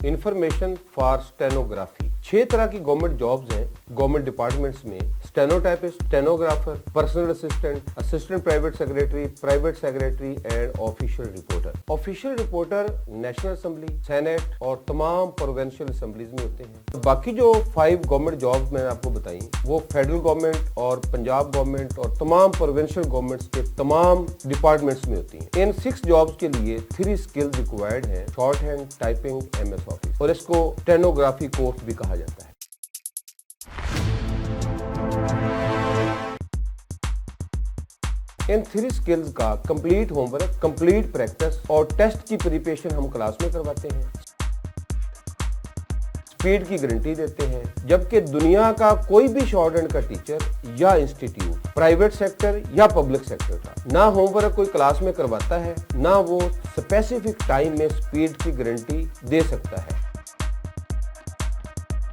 Information for stenography. 6 तरह की government jobs हैं गवर्नमेंट डिपार्टमेंट्स में। Stenotypist, stenographer, personal assistant, assistant private secretary and official reporter. Official reporter national assembly, senate और तमाम provincial assemblies में होते हैं। बाकी जो 5 गवर्नमेंट जॉब्स मैंने आपको बताई वो फेडरल गवर्नमेंट और पंजाब गवर्नमेंट और तमाम प्रोविंशियल गवर्नमेंट्स के तमाम डिपार्टमेंट्स में होती हैं। इन 6 जॉब्स के लिए 3 स्किल्स रिक्वायर्ड हैं, short hand, typing, MS office, और इसको स्टेनोग्राफी कोर्स भी कहा जाता है। इन 3 स्किल्स का कंप्लीट होमवर्क, कंप्लीट प्रैक्टिस और टेस्ट की प्रिपरेशन हम क्लास में करवाते हैं। स्पीड की गारंटी देते हैं, जबकि दुनिया का कोई भी शॉर्ट हैंड का टीचर या इंस्टीट्यूट प्राइवेट सेक्टर या पब्लिक सेक्टर का ना होमवर्क कोई क्लास में करवाता है, ना वो स्पेसिफिक टाइम में स्पीड की गारंटी दे सकता है।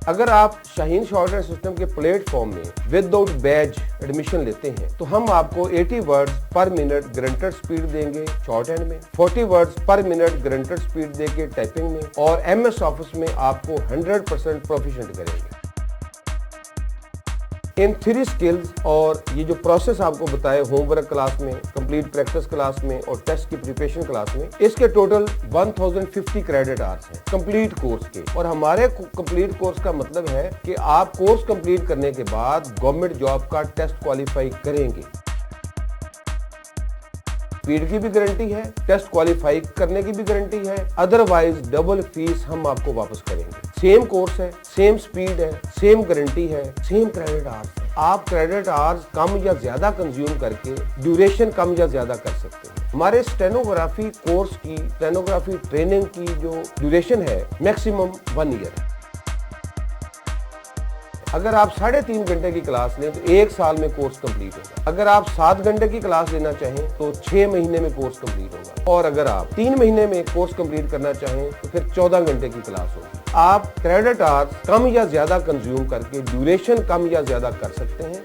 अगर आप शाहीन शॉर्ट हैंड सिस्टम के प्लेटफॉर्म में विदाउट बैज एडमिशन लेते हैं तो हम आपको 80 वर्ड्स पर मिनट गारंटेड स्पीड देंगे शॉर्ट हैंड में, 40 वर्ड्स पर मिनट गारंटेड स्पीड देंगे टाइपिंग में, और MS ऑफिस में आपको 100% प्रोफिशिएंट करेंगे। इन 3 स्किल्स और ये जो प्रोसेस आपको बताए होमवर्क क्लास में, कंप्लीट प्रैक्टिस क्लास में और टेस्ट की प्रिपरेशन क्लास में, इसके टोटल 1050 क्रेडिट आवर्स हैं कंप्लीट कोर्स के। और हमारे कंप्लीट कोर्स का मतलब है कि आप कोर्स कंप्लीट करने के बाद गवर्नमेंट जॉब का टेस्ट क्वालिफाई करेंगे। स्पीड की भी गारंटी है, टेस्ट क्वालिफाई करने की भी गारंटी है, अदरवाइज डबल फीस हम आपको वापस करेंगे। सेम कोर्स है, सेम स्पीड है, सेम गारंटी है, सेम क्रेडिट आवर्स है। आप क्रेडिट आवर्स कम या ज्यादा कंज्यूम करके ड्यूरेशन कम या ज्यादा कर सकते हैं। हमारे स्टेनोग्राफी कोर्स की, स्टेनोग्राफी ट्रेनिंग की जो ड्यूरेशन है मैक्सिमम 1 ईयर है। अगर आप 3.5 घंटे की क्लास लें तो 1 साल में कोर्स कंप्लीट होगा। अगर आप 7 घंटे की क्लास लेना चाहें तो 6 महीने में कोर्स कंप्लीट होगा, और अगर आप 3 महीने में कोर्स कंप्लीट करना चाहें तो फिर 14 घंटे की क्लास होगी। आप क्रेडिट आवर्स कम या ज्यादा कंज्यूम करके ड्यूरेशन कम या ज्यादा कर सकते हैं।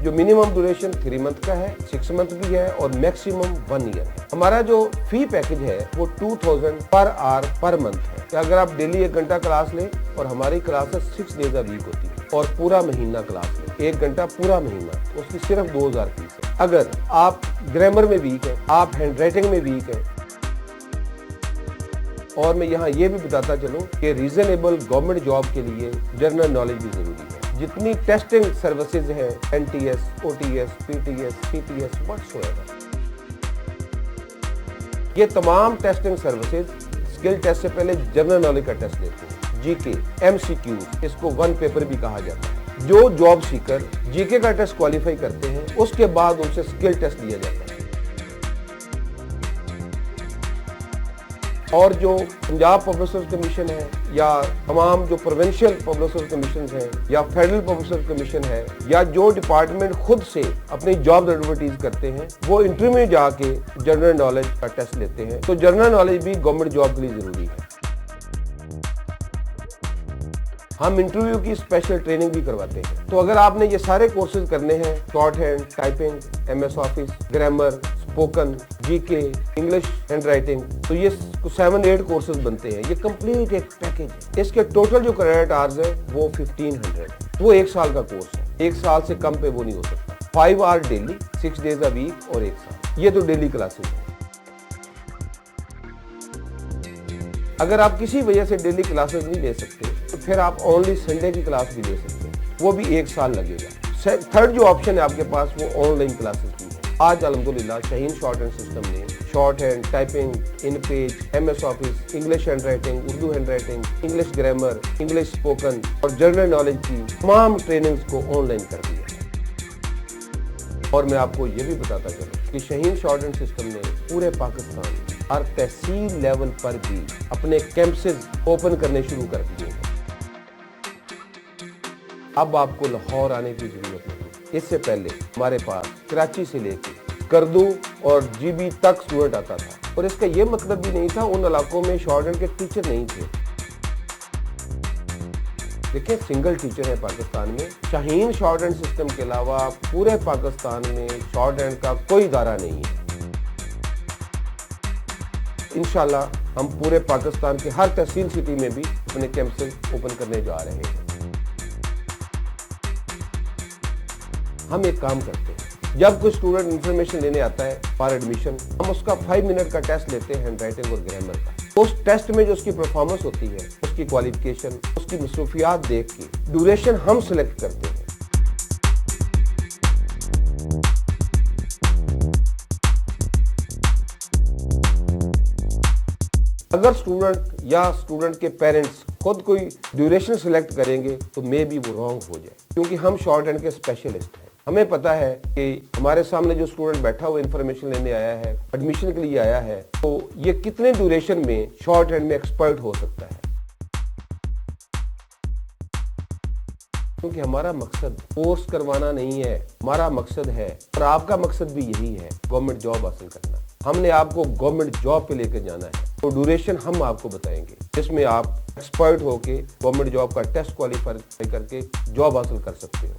जो मिनिमम ड्यूरेशन 3 मंथ का है, 6 मंथ भी है और मैक्सिमम 1 ईयर है। हमारा जो फी पैकेज है वो 2000 पर आवर पर मंथ है। कि अगर आप डेली 1 घंटा क्लास लें, और हमारी क्लासेस 6 डेज अ वीक होती है, और पूरा महीना क्लास लें 1 घंटा पूरा महीना, तो उसकी सिर्फ 2000 फीस है। अगर आप ग्रामर में वीक है, आप हैंड राइटिंग में वीक है, और मैं यहाँ ये भी बताता चलूँ कि रीजनेबल गवर्नमेंट जॉब के लिए जनरल नॉलेज भी जरूरी है। जितनी टेस्टिंग सर्विसेज हैं, NTS, OTS, PTS, CTS, whatsoever, ये तमाम टेस्टिंग सर्विसेज स्किल टेस्ट से पहले जनरल नॉलेज का टेस्ट लेते हैं। GK, MCQ, इसको 1 पेपर भी कहा जाता है। जो जॉब सीकर GK का टेस्ट क्वालिफाई करते हैं उसके बाद उनसे स्किल टेस्ट लिया जाता है। और जो पंजाब पब्लिक सर्विस कमीशन है, या तमाम जो प्रोविंशियल पब्लिक सर्विस कमीशन है, या फेडरल पब्लिक सर्विस कमीशन है, या जो डिपार्टमेंट खुद से अपनी जॉब एडवर्टाइज करते हैं, वो इंटरव्यू में जाके जनरल नॉलेज का टेस्ट लेते हैं। तो जनरल नॉलेज भी गवर्नमेंट जॉब के लिए जरूरी है। हम इंटरव्यू की स्पेशल ट्रेनिंग भी करवाते हैं। तो अगर आपने ये सारे कोर्सेज करने हैं, short hand, typing, MS office, grammar, spoken, GK, English hand writing, तो ये 7-8 कोर्सेज बनते हैं। ये कंप्लीट एक पैकेज है। इसके टोटल जो क्रेडिट आवर्स है वो 1500, वो 1 साल का कोर्स है। 1 साल से कम पे वो नहीं हो सकता। 5 hour daily, 6 days a week और 1 साल, ये तो डेली क्लासेज है। अगर आप किसी वजह से डेली क्लासेस नहीं ले सकते तो फिर आप ओनली संडे की क्लास भी ले सकते हैं, वो भी 1 साल लगेगा। थर्ड जो ऑप्शन है आपके पास वो ऑनलाइन क्लासेस भी है। आज अल्हम्दुलिल्लाह शाहीन शॉर्ट हैंड सिस्टम ने शॉर्ट हैंड, टाइपिंग, इन page, MS office, English hand writing, Urdu hand writing, English grammar, English spoken और जनरल नॉलेज की तमाम ट्रेनिंग्स को ऑनलाइन कर दिया। और मैं आपको ये भी बताता चलूँ कि शाहीन शॉर्ट हैंड सिस्टम ने पूरे पाकिस्तान में हर तहसील लेवल पर भी अपने कैंपसेस ओपन करने शुरू कर दिए हैं। अब आपको लाहौर आने की जरूरत नहीं। इससे पहले हमारे पास कराची से लेकर करदू और GB तक स्टूडेंट आता था, और इसका ये मतलब भी नहीं था उन इलाकों में शॉर्ट हैंड के टीचर नहीं थे। देखिए, सिंगल टीचर है पाकिस्तान में। शाहीन शॉर्ट हैंड सिस्टम के अलावा पूरे पाकिस्तान में शॉर्ट हैंड का कोई इदारा नहीं है। इंशाल्लाह हम पूरे पाकिस्तान के हर तहसील सिटी में भी अपने कैंपस ओपन करने जा रहे हैं। हम एक काम करते हैं, जब कोई स्टूडेंट इंफॉर्मेशन लेने आता है फॉर एडमिशन, हम उसका 5 मिनट का टेस्ट लेते हैं हैंड राइटिंग और ग्रामर का। उस टेस्ट में जो उसकी परफॉर्मेंस होती है, उसकी क्वालिफिकेशन, उसकी मसरूफियात देख के ड्यूरेशन हम सिलेक्ट करते हैं। अगर स्टूडेंट या स्टूडेंट के पेरेंट्स खुद कोई ड्यूरेशन सिलेक्ट करेंगे तो मे बी वो रॉन्ग हो जाए, क्योंकि हम शॉर्ट हैंड के स्पेशलिस्ट हैं। हमें पता है कि हमारे सामने जो स्टूडेंट बैठा हुआ इन्फॉर्मेशन लेने आया है, एडमिशन के लिए आया है, तो ये कितने ड्यूरेशन में शॉर्ट हैंड में एक्सपर्ट हो सकता है। क्योंकि हमारा मकसद कोर्स करवाना नहीं है, हमारा मकसद है, और आपका मकसद भी यही है, गवर्नमेंट जॉब हासिल करना। हमने आपको गवर्नमेंट जॉब पे लेकर जाना है, तो ड्यूरेशन हम आपको बताएंगे, जिसमें आप एक्सपर्ट होके गवर्नमेंट जॉब का टेस्ट क्वालिफाई करके जॉब हासिल कर सकते हो।